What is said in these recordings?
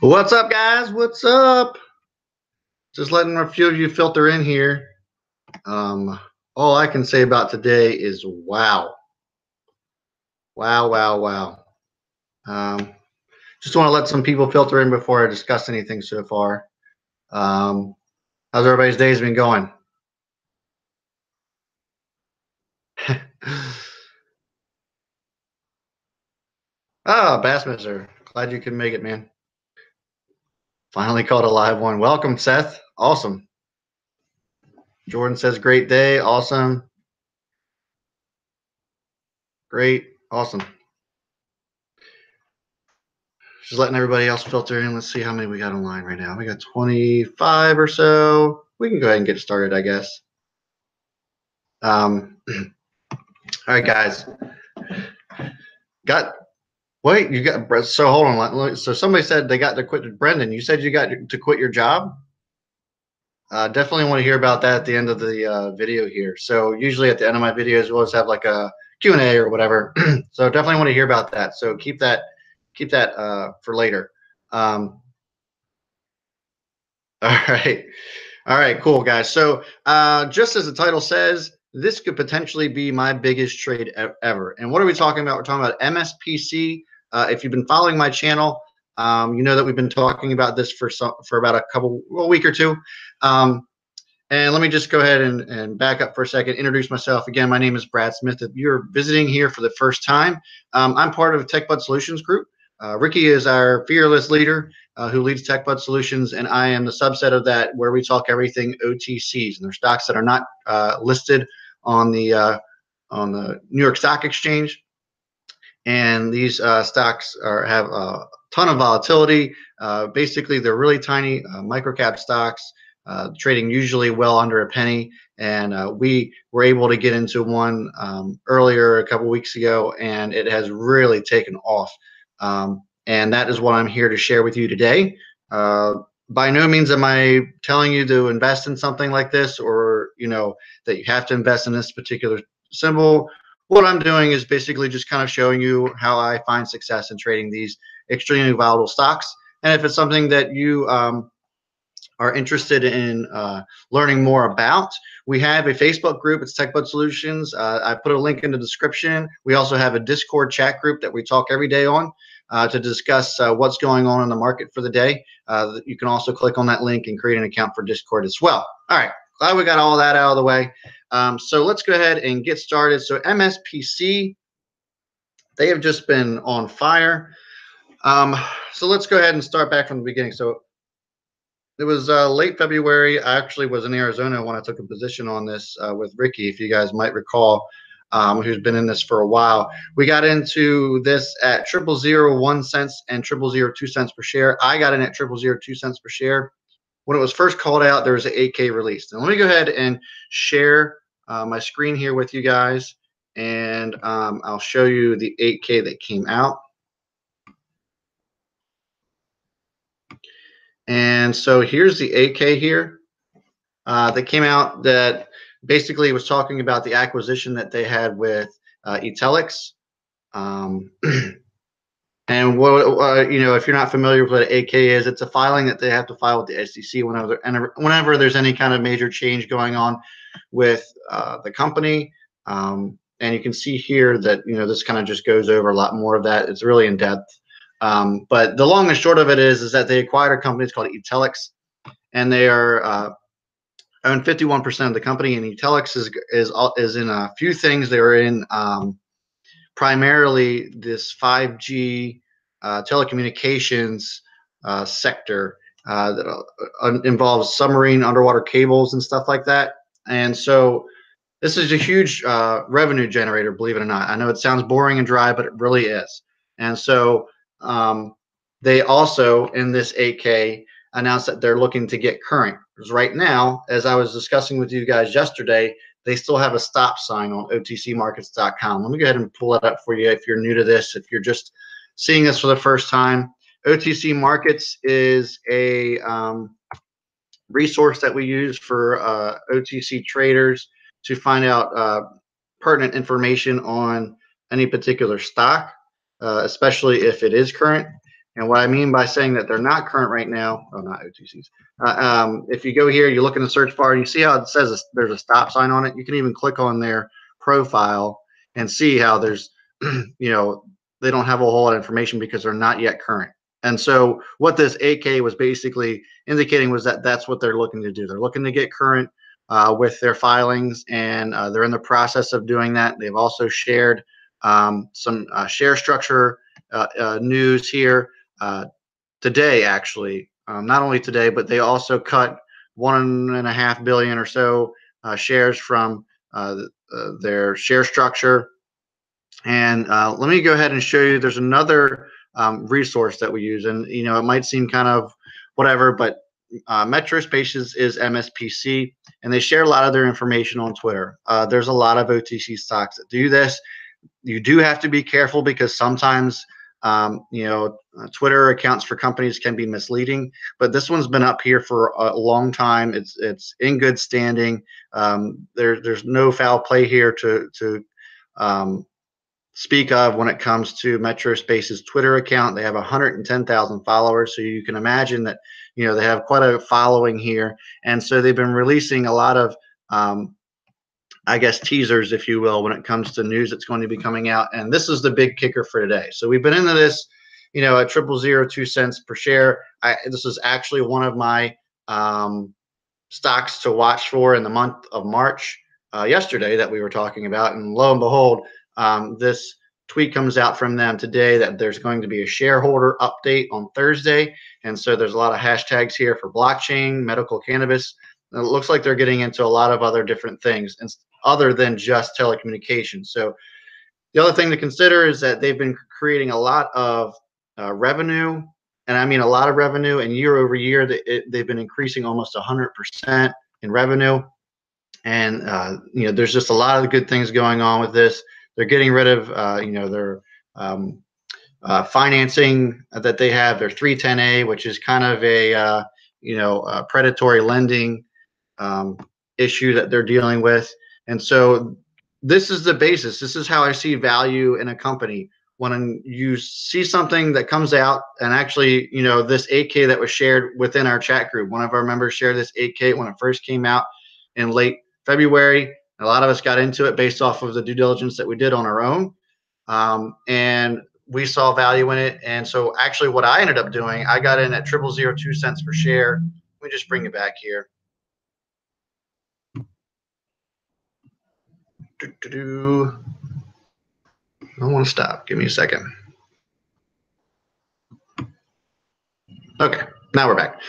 What's up, guys? What's up? Just letting a few of you filter in here. All I can say about today is wow. Wow, wow, wow. Um, just want to let some people filter in before I discuss anything so far. Um, how's everybody's days been going? Bassmaster. Glad you could make it, man. Finally caught a live one. Welcome, Seth. Awesome. Jordan says, great day. Awesome. Great. Awesome. Just letting everybody else filter in. Let's see how many we got online right now. We got 25 or so. We can go ahead and get started, I guess. All right, guys. You got, so hold on. So somebody said they got to quit. Brendan, you said you got to quit your job? Definitely want to hear about that at the end of the video here. So usually at the end of my videos, we'll always have like a Q&A or whatever. So definitely want to hear about that. So keep that for later. All right. All right, cool, guys. So just as the title says, this could potentially be my biggest trade ever. And what are we talking about? We're talking about MSPC. If you've been following my channel, you know that we've been talking about this for about a week or two. And let me just go ahead and back up for a second, introduce myself. Again, my name is Brad Smith. If you're visiting here for the first time, I'm part of Techbuds-Solutions group. Ricky is our fearless leader who leads Techbuds-Solutions, and I am the subset of that where we talk everything OTCs, and they're stocks that are not listed on the New York Stock Exchange. And these stocks have a ton of volatility. Basically, they're really tiny microcap stocks, trading usually well under a penny. And we were able to get into one earlier a couple weeks ago, and it has really taken off. And that is what I'm here to share with you today. By no means am I telling you to invest in something like this, or that you have to invest in this particular symbol. What I'm doing is basically just kind of showing you how I find success in trading these extremely volatile stocks. And if it's something that you are interested in learning more about, we have a Facebook group. It's Techbuds-Solutions. I put a link in the description. We also have a Discord chat group that we talk every day on to discuss what's going on in the market for the day. You can also click on that link and create an account for Discord as well. All right, glad we got all that out of the way. So let's go ahead and get started. So MSPC, they have just been on fire. So let's go ahead and start back from the beginning. So it was late February. I actually was in Arizona when I took a position on this with Ricky, if you guys might recall, who's been in this for a while. We got into this at 0.00001 cents and 0.00002 cents per share. I got in at 0.002 cents per share. When it was first called out, there was an 8K released. And let me go ahead and share my screen here with you guys, and I'll show you the 8K that came out. And so here's the 8K here that came out that basically was talking about the acquisition that they had with Etelix. And what if you're not familiar with what an 8K is, it's a filing that they have to file with the SEC whenever there's any kind of major change going on with the company. And you can see here that this kind of just goes over a lot more of that. It's really in depth. But the long and short of it is that they acquired a company. It's called Etelix, and they are own 51% of the company. And Etelix is in a few things. They were in primarily this 5G telecommunications sector that involves submarine underwater cables and stuff like that. And so this is a huge revenue generator, believe it or not. I know it sounds boring and dry, but it really is. And so they also, in this 8K, announced that they're looking to get current. Because right now, as I was discussing with you guys yesterday, they still have a stop sign on OTCmarkets.com. Let me go ahead and pull that up for you if you're new to this, if you're just seeing this for the first time. OTC Markets is a resource that we use for OTC traders to find out pertinent information on any particular stock, especially if it is current. And what I mean by saying that they're not current right now, oh, not OTCs. If you go here, you look in the search bar and you see how it says there's a stop sign on it. You can even click on their profile and see how there's, they don't have a whole lot of information because they're not yet current. And so what this AK was basically indicating was that that's what they're looking to do. They're looking to get current with their filings, and they're in the process of doing that. They've also shared some share structure news here today, actually. Not only today, but they also cut 1.5 billion or so shares from their share structure. And let me go ahead and show you. There's another resource that we use, and it might seem kind of whatever, but MetroSpaces is MSPC, and they share a lot of their information on Twitter. There's a lot of OTC stocks that do this. You do have to be careful because sometimes Twitter accounts for companies can be misleading, but this one's been up here for a long time. It's in good standing. There's no foul play here to speak of when it comes to MetroSpace's Twitter account. They have 110,000 followers, so you can imagine that they have quite a following here, and so they've been releasing a lot of I guess teasers, if you will, when it comes to news that's going to be coming out. And this is the big kicker for today. So we've been into this, at 0.002 per share. This is actually one of my stocks to watch for in the month of March yesterday that we were talking about. And lo and behold, this tweet comes out from them today that there's going to be a shareholder update on Thursday. And so there's a lot of hashtags here for blockchain, medical cannabis. And it looks like they're getting into a lot of other different things and other than just telecommunications. So the other thing to consider is that they've been creating a lot of revenue, and I mean a lot of revenue, and year over year they've been increasing almost 100% in revenue. And there's just a lot of good things going on with this. They're getting rid of their financing that they have. Their 310A, which is kind of a predatory lending issue that they're dealing with. And so this is the basis. This is how I see value in a company. When you see something that comes out, and actually, this 8K that was shared within our chat group, one of our members shared this 8K when it first came out in late February. A lot of us got into it based off of the due diligence that we did on our own. And we saw value in it. And so actually what I ended up doing, I got in at 0.002 per share. Let me just bring it back here. I want to stop. Give me a second. Okay, now we're back.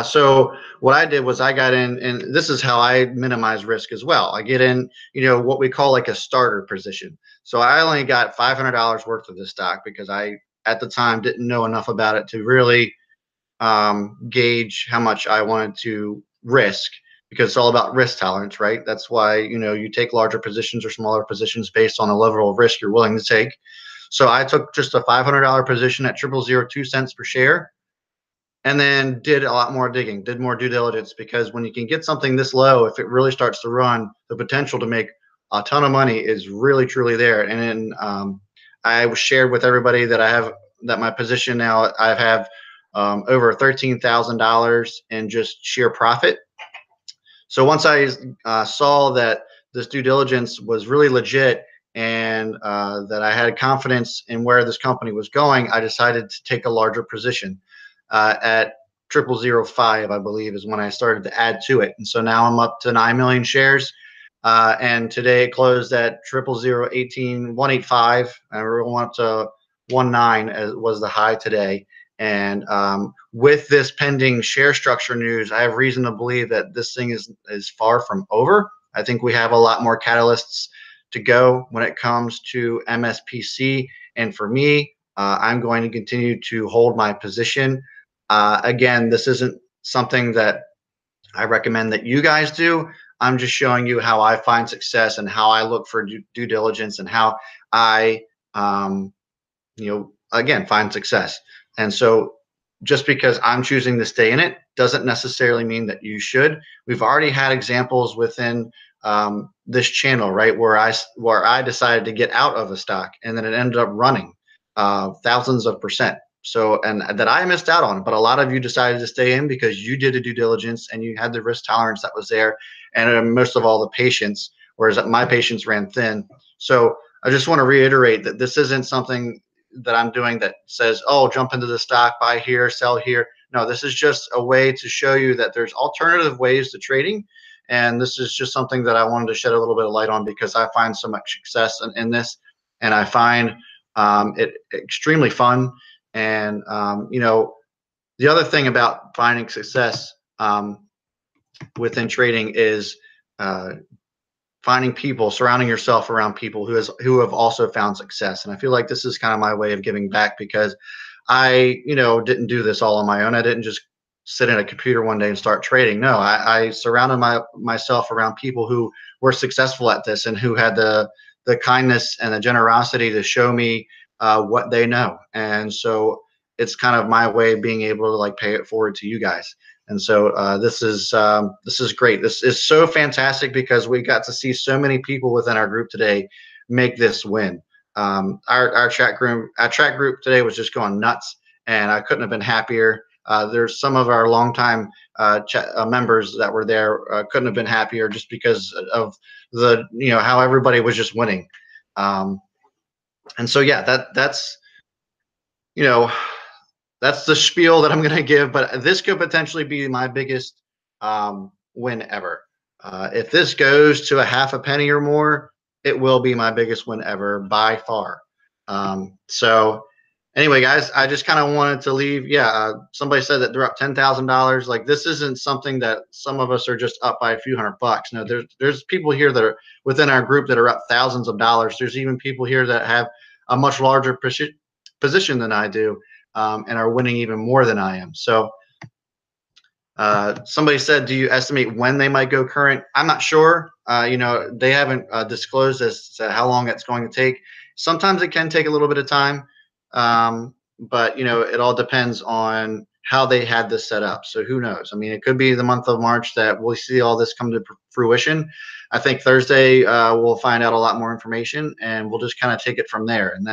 So what I did was I got in, and this is how I minimize risk as well. I get in, what we call like a starter position. So I only got $500 worth of this stock because I, at the time, didn't know enough about it to really gauge how much I wanted to risk, because it's all about risk tolerance, right? That's why, you take larger positions or smaller positions based on the level of risk you're willing to take. So I took just a $500 position at 0.002 per share, and then did a lot more digging, did more due diligence, because when you can get something this low, if it really starts to run, the potential to make a ton of money is really, truly there. And then I shared with everybody that my position now, I have over $13,000 in just sheer profit. So once I saw that this due diligence was really legit, and that I had confidence in where this company was going, I decided to take a larger position at 0.005, I believe, is when I started to add to it. And so now I'm up to 9 million shares. And today it closed at 0.018,185. I went up to 19 as was the high today. And with this pending share structure news, I have reason to believe that this thing is far from over. I think we have a lot more catalysts to go when it comes to MSPC. And for me, I'm going to continue to hold my position. Again, this isn't something that I recommend that you guys do. I'm just showing you how I find success and how I look for due diligence and how I, again, find success. And so just because I'm choosing to stay in it doesn't necessarily mean that you should. We've already had examples within this channel, right, where I decided to get out of a stock, and then it ended up running thousands of percent. So, and that I missed out on, but a lot of you decided to stay in because you did a due diligence and you had the risk tolerance that was there, and most of all the patience, whereas my patience ran thin. So I just want to reiterate that this isn't something that I'm doing that says, oh, jump into the stock, buy here, sell here. No, this is just a way to show you that there's alternative ways to trading. And this is just something that I wanted to shed a little bit of light on because I find so much success in this. And I find it extremely fun. And, the other thing about finding success within trading is finding people, surrounding yourself around people who have also found success. And I feel like this is kind of my way of giving back because I, didn't do this all on my own. I didn't just sit in a computer one day and start trading. No, I surrounded myself around people who were successful at this and who had the kindness and the generosity to show me what they know. And so it's kind of my way of being able to like pay it forward to you guys. And so this is great. This is so fantastic because we got to see so many people within our group today make this win. Our chat group today was just going nuts, and I couldn't have been happier. There's some of our longtime members that were there couldn't have been happier just because of the how everybody was just winning. And so yeah, that's you know that's the spiel that I'm going to give, but this could potentially be my biggest win ever. If this goes to a half a penny or more, it will be my biggest win ever by far. So anyway, guys, I just kind of wanted to leave. Yeah, somebody said that they're up $10,000. Like this isn't something that some of us are just up by a few $100. No, there's people here that are within our group that are up thousands of dollars. There's even people here that have a much larger position than I do. And are winning even more than I am. So somebody said, do you estimate when they might go current? I'm not sure. They haven't disclosed as to how long it's going to take. Sometimes it can take a little bit of time, but it all depends on how they had this set up. So who knows? I mean, it could be the month of March that we'll see all this come to fruition. I think Thursday we'll find out a lot more information, and we'll just kind of take it from there. And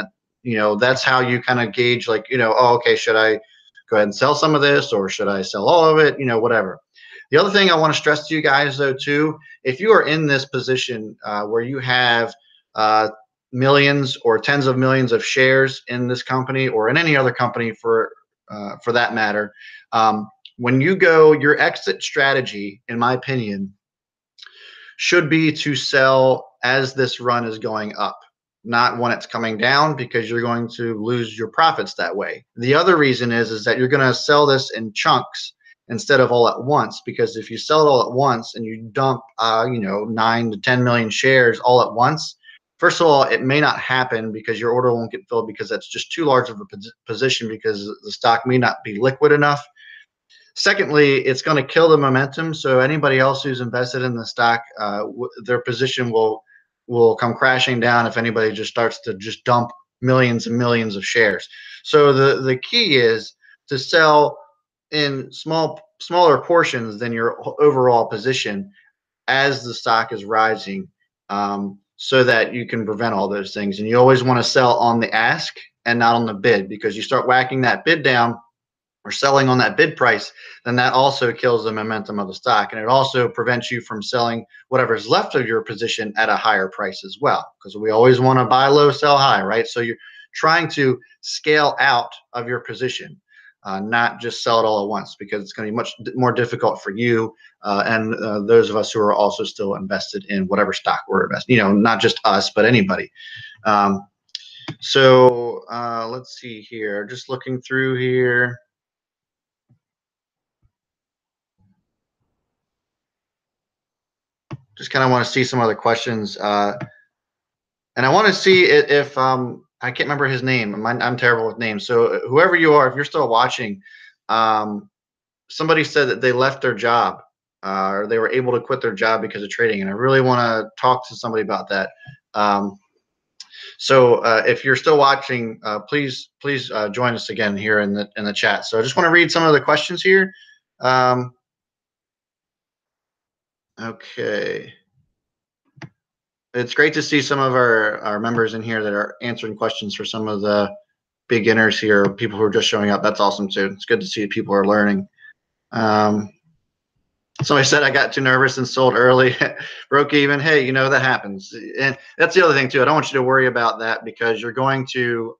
that's how you kind of gauge, like, oh, okay, should I go ahead and sell some of this, or should I sell all of it? Whatever. The other thing I want to stress to you guys, though, too, if you are in this position where you have millions or tens of millions of shares in this company or in any other company for that matter, when you go, your exit strategy, in my opinion, should be to sell as this run is going up, not when it's coming down, because you're going to lose your profits that way. The other reason is that you're going to sell this in chunks instead of all at once, because if you sell it all at once and you dump 9 to 10 million shares all at once, first of all, it may not happen because your order won't get filled because that's just too large of a position, because the stock may not be liquid enough. Secondly, it's going to kill the momentum. So anybody else who's invested in the stock, their position will come crashing down if anybody just starts to just dump millions and millions of shares. So the key is to sell in smaller portions than your overall position as the stock is rising, so that you can prevent all those things. And you always want to sell on the ask and not on the bid, because you start whacking that bid down or selling on that bid price, then that also kills the momentum of the stock. And it also prevents you from selling whatever's left of your position at a higher price as well, because we always want to buy low, sell high, right? So you're trying to scale out of your position, not just sell it all at once, because it's going to be much more difficult for you and those of us who are also still invested in whatever stock we're investing, not just us, but anybody. So let's see here, just looking through here. Just kind of want to see some other questions. And I want to see if I can't remember his name. I'm terrible with names. So whoever you are, if you're still watching, somebody said that they left their job or they were able to quit their job because of trading. And I really want to talk to somebody about that. So if you're still watching, please join us again here in the chat. So I just want to read some of the questions here. Okay. It's great to see some of our members in here that are answering questions for some of the beginners here, people who are just showing up. That's awesome too. It's good to see people are learning. Somebody said I got too nervous and sold early, broke even. Hey, that happens, and that's the other thing too. I don't want you to worry about that because you're going to.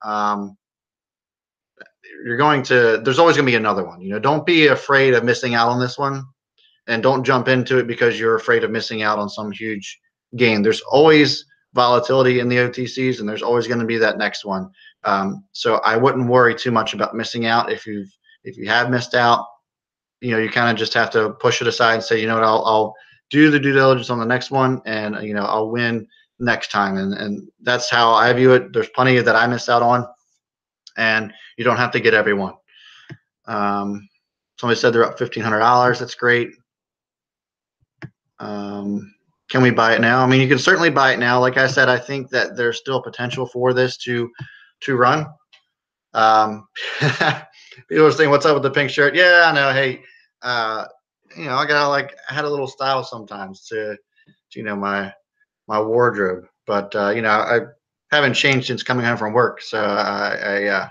There's always going to be another one. Don't be afraid of missing out on this one, and don't jump into it because you're afraid of missing out on some huge gain. There's always volatility in the OTCs, and there's always going to be that next one. So I wouldn't worry too much about missing out. If you have missed out, you kind of just have to push it aside and say, you know what, I'll do the due diligence on the next one, and I'll win next time. And that's how I view it. There's plenty that I missed out on, and you don't have to get every one. Somebody said they're up $1,500. That's great. Can we buy it now? I mean, you can certainly buy it now. Like I said, I think that there's still potential for this to run. People are saying, "What's up with the pink shirt?" Yeah, I know. Hey, I gotta I had a little style sometimes to my wardrobe, but I haven't changed since coming home from work, so I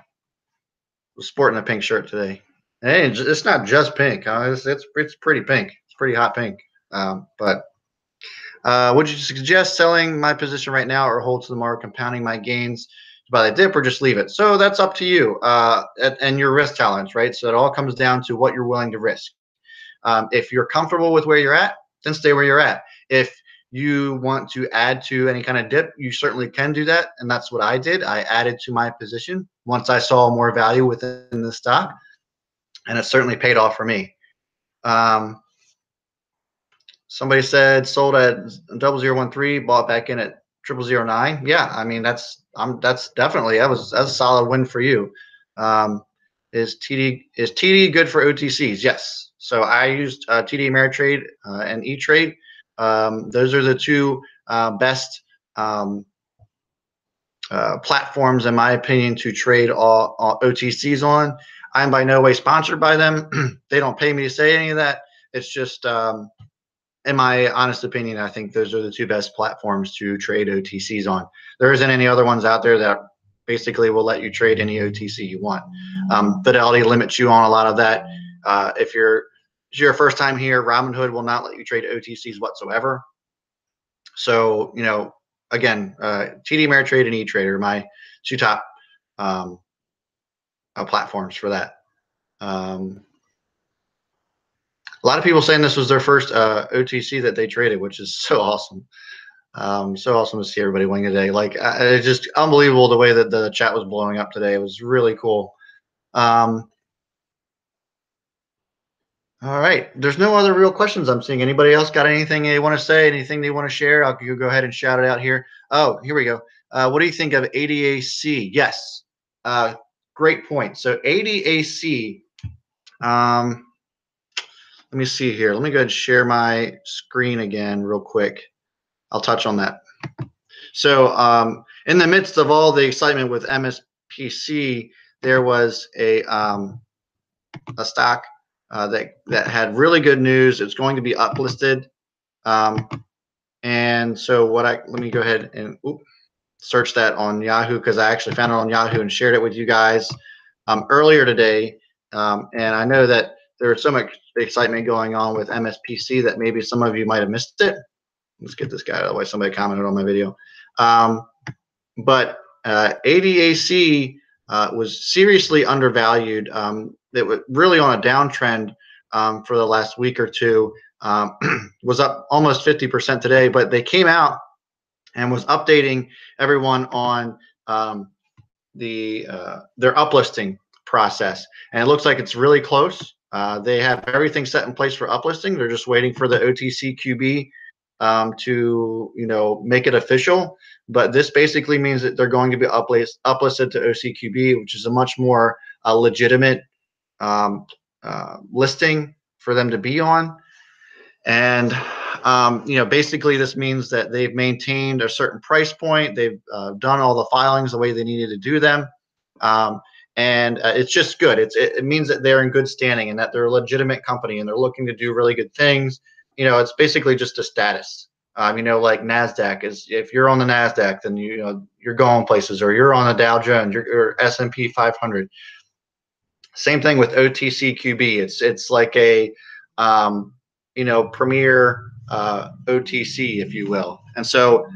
was sporting a pink shirt today. Hey, it's not just pink. It's pretty pink. It's pretty hot pink. But would you suggest selling my position right now or hold to the market, compounding my gains by the dip, or just leave it? So that's up to you and your risk tolerance, right? So it all comes down to what you're willing to risk. If you're comfortable with where you're at, then stay where you're at. If you want to add to any kind of dip, you certainly can do that. And that's what I did. I added to my position once I saw more value within the stock. And it certainly paid off for me. Somebody said sold at 0013, bought back in at 0009. Yeah, I mean that's definitely that was a solid win for you. Is TD good for OTCs? Yes. So I used TD Ameritrade and E-Trade. Those are the two best platforms, in my opinion, to trade all OTCs on. I'm by no way sponsored by them. They don't pay me to say any of that. It's just, in my honest opinion, I think those are the two best platforms to trade OTCs on. There isn't any other ones out there that basically will let you trade any OTC you want. Fidelity limits you on a lot of that. If you're your first time here, Robinhood will not let you trade OTCs whatsoever. So, again, TD Ameritrade and E-Trade are my two top platforms for that. A lot of people saying this was their first OTC that they traded, which is so awesome. So awesome to see everybody winning today. It's just unbelievable the way that the chat was blowing up today. It was really cool. All right. There's no other real questions I'm seeing. Anybody else got anything they want to say, anything they want to share? I'll go ahead and shout it out here. Oh, here we go. What do you think of ADAC? Yes. Great point. So ADAC, let me see here. Let me go ahead and share my screen again real quick. I'll touch on that. So in the midst of all the excitement with MSPC, there was a stock that had really good news. It's going to be uplisted. And so let me go ahead and search that on Yahoo, because I actually found it on Yahoo and shared it with you guys earlier today. And I know that there's so much excitement going on with MSPC that maybe some of you might have missed it. Let's get this guy out of the way. Somebody commented on my video. But ADAC was seriously undervalued. It was really on a downtrend for the last week or two. Was up almost 50% today, but they came out and was updating everyone on their uplisting process, and it looks like it's really close. They have everything set in place for uplisting. They're just waiting for the OTCQB to make it official. But this basically means that they're going to be uplisted to OCQB, which is a much more legitimate listing for them to be on. And basically this means that they've maintained a certain price point. They've done all the filings the way they needed to do them. And it's just good. It means that they're in good standing and that they're a legitimate company and they're looking to do really good things. It's basically just a status. Like NASDAQ is, if you're on the NASDAQ, then you're going places, or you're on the Dow Jones, or S&P 500. Same thing with OTCQB. It's like a premier OTC, if you will. And so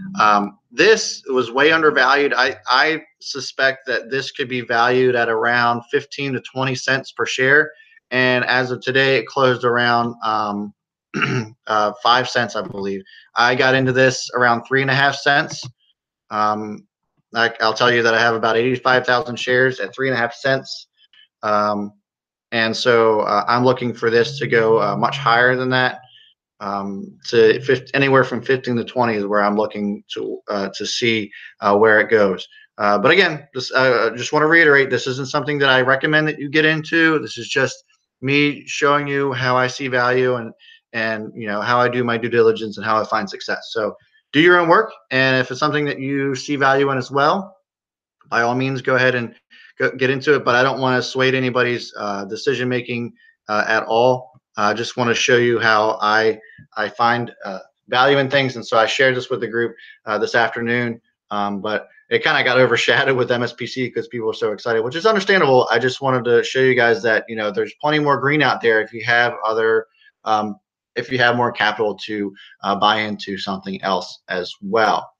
this was way undervalued. I suspect that this could be valued at around 15 to 20 cents per share. And as of today, it closed around 5 cents, I believe. I got into this around 3.5 cents. I'll tell you that I have about 85,000 shares at 3.5 cents. And so I'm looking for this to go much higher than that. Anywhere from 15 to 20 is where I'm looking to see where it goes. But again, just want to reiterate, this isn't something that I recommend that you get into. This is just me showing you how I see value, and how I do my due diligence and how I find success. So do your own work, and if it's something that you see value in as well, by all means, go ahead and get into it. But I don't want to sway anybody's decision making at all. I just want to show you how I find value in things, and so I shared this with the group this afternoon. But it kind of got overshadowed with MSPC because people are so excited, which is understandable. I just wanted to show you guys that there's plenty more green out there if you have if you have more capital to buy into something else as well.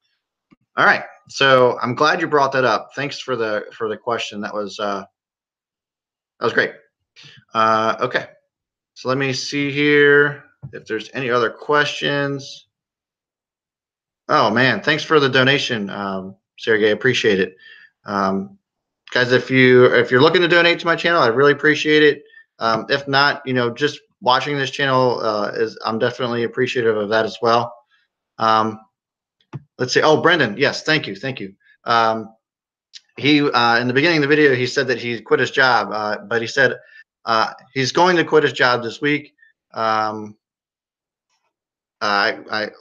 All right, so I'm glad you brought that up. Thanks for the question. That was great. Okay, so let me see here if there's any other questions. Oh man, thanks for the donation, Sergey. Appreciate it. Guys, if you're looking to donate to my channel, I really appreciate it. If not, just watching this channel I'm definitely appreciative of that as well. Let's see. Oh, Brendan, yes, thank you. He in the beginning of the video, he said that he quit his job, but he said he's going to quit his job this week. I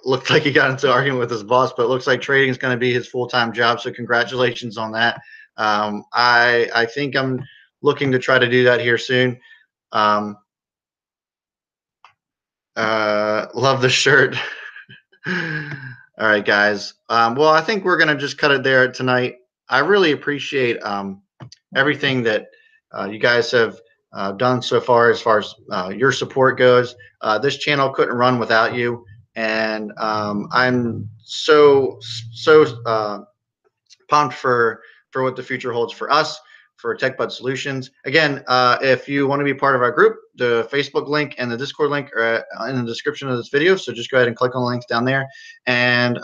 looked like he got into an argument with his boss, but it looks like trading is going to be his full-time job. So congratulations on that. I think I'm looking to try to do that here soon. Love the shirt. All right, guys. Well, I think we're going to just cut it there tonight. I really appreciate everything that you guys have done so far as your support goes. This channel couldn't run without you, and I'm so pumped for what the future holds for us, for Techbuds-Solutions. Again, if you want to be part of our group, the Facebook link and the Discord link are in the description of this video. So just go ahead and click on the links down there. And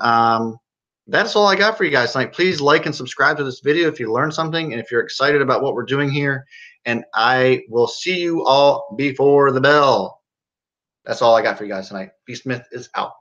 that's all I got for you guys tonight. Please like and subscribe to this video if you learned something and if you're excited about what we're doing here. And I will see you all before the bell. That's all I got for you guys tonight. B Smith is out.